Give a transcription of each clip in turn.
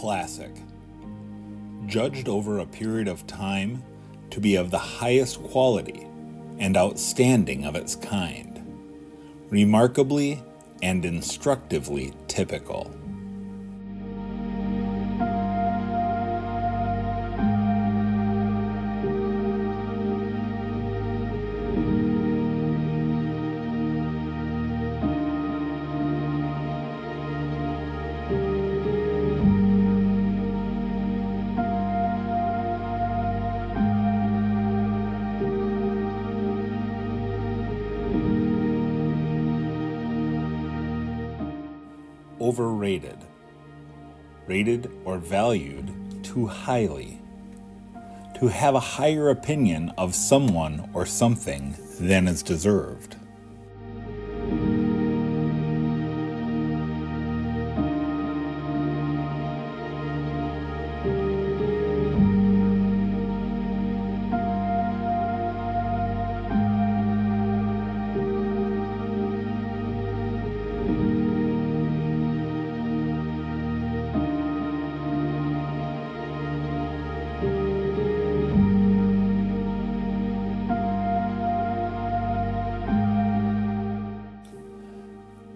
classic, judged over a period of time to be of the highest quality and outstanding of its kind, remarkably and instructively typical. Overrated, rated or valued too highly, to have a higher opinion of someone or something than is deserved.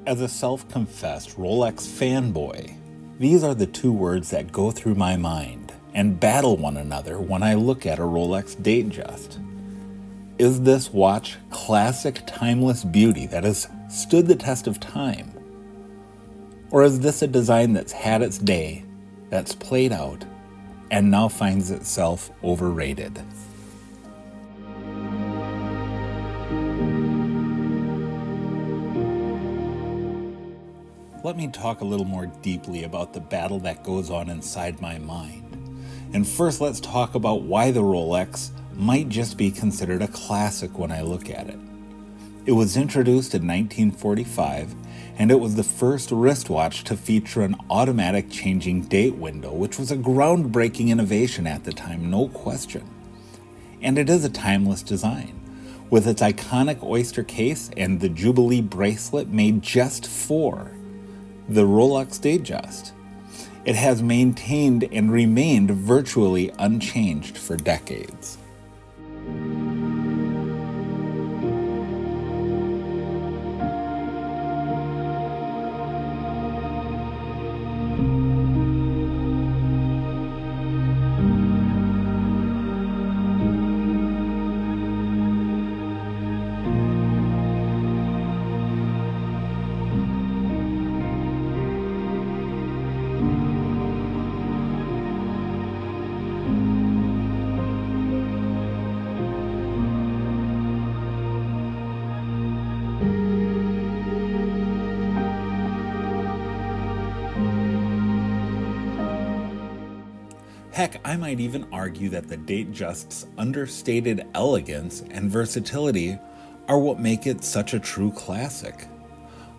As a self-confessed Rolex fanboy, these are the two words that go through my mind and battle one another when I look at a Rolex Datejust. Is this watch classic timeless beauty that has stood the test of time? Or is this a design that's had its day, that's played out, and now finds itself overrated? Let me talk a little more deeply about the battle that goes on inside my mind. And first, let's talk about why the Rolex might just be considered a classic when I look at it. It was introduced in 1945, and it was the first wristwatch to feature an automatic changing date window, which was a groundbreaking innovation at the time, no question. And it is a timeless design, with its iconic oyster case and the Jubilee bracelet made just for the Rolex Datejust. It has maintained and remained virtually unchanged for decades. Heck, I might even argue that the Datejust's understated elegance and versatility are what make it such a true classic.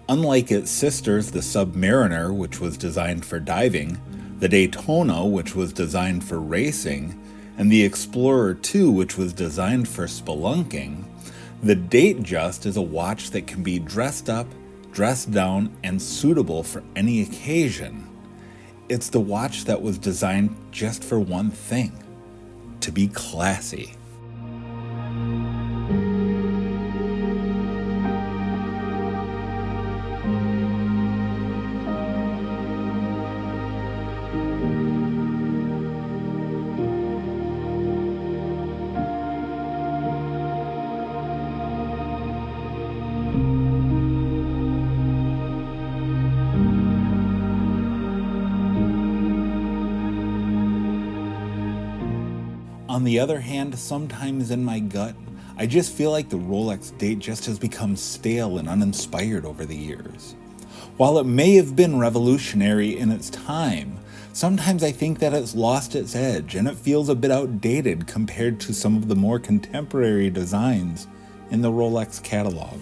Unlike its sisters, the Submariner, which was designed for diving, the Daytona, which was designed for racing, and the Explorer 2, which was designed for spelunking, the Datejust is a watch that can be dressed up, dressed down, and suitable for any occasion. It's the watch that was designed just for one thing: to be classy. On the other hand, sometimes in my gut, I just feel like the Rolex Datejust has become stale and uninspired over the years. While it may have been revolutionary in its time, sometimes I think that it's lost its edge and it feels a bit outdated compared to some of the more contemporary designs in the Rolex catalog.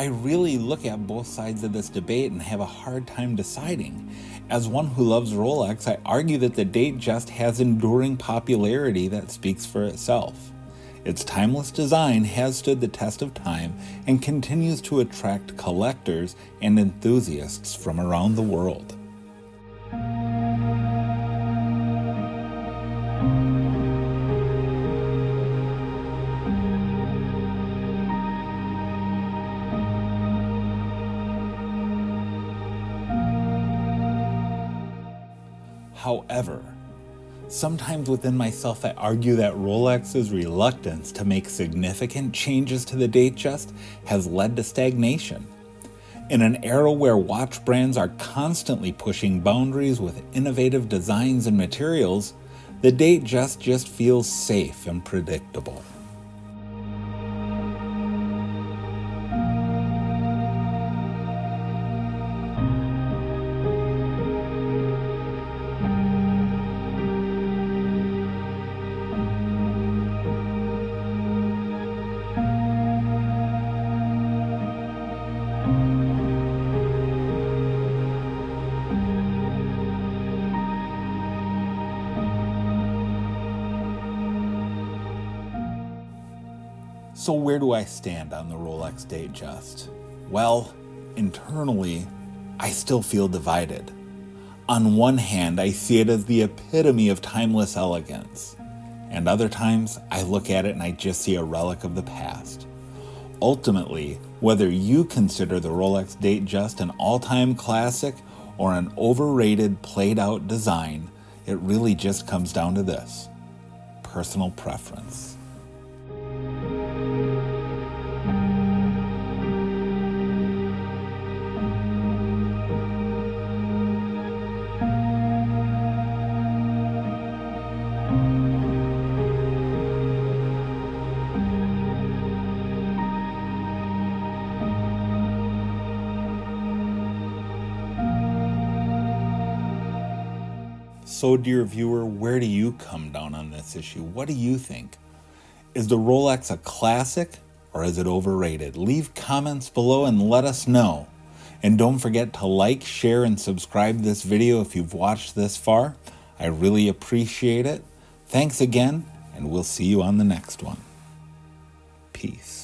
I really look at both sides of this debate and have a hard time deciding. As one who loves Rolex, I argue that the Datejust has enduring popularity that speaks for itself. Its timeless design has stood the test of time and continues to attract collectors and enthusiasts from around the world. However, sometimes within myself I argue that Rolex's reluctance to make significant changes to the Datejust has led to stagnation. In an era where watch brands are constantly pushing boundaries with innovative designs and materials, the Datejust just feels safe and predictable. So where do I stand on the Rolex Datejust? Well, internally, I still feel divided. On one hand, I see it as the epitome of timeless elegance, and other times I look at it and I just see a relic of the past. Ultimately, whether you consider the Rolex Datejust an all-time classic or an overrated, played-out design, it really just comes down to this: personal preference. So, dear viewer, where do you come down on this issue? What do you think? Is the Rolex a classic or is it overrated? Leave comments below and let us know. And don't forget to like, share, and subscribe this video if you've watched this far. I really appreciate it. Thanks again, and we'll see you on the next one. Peace.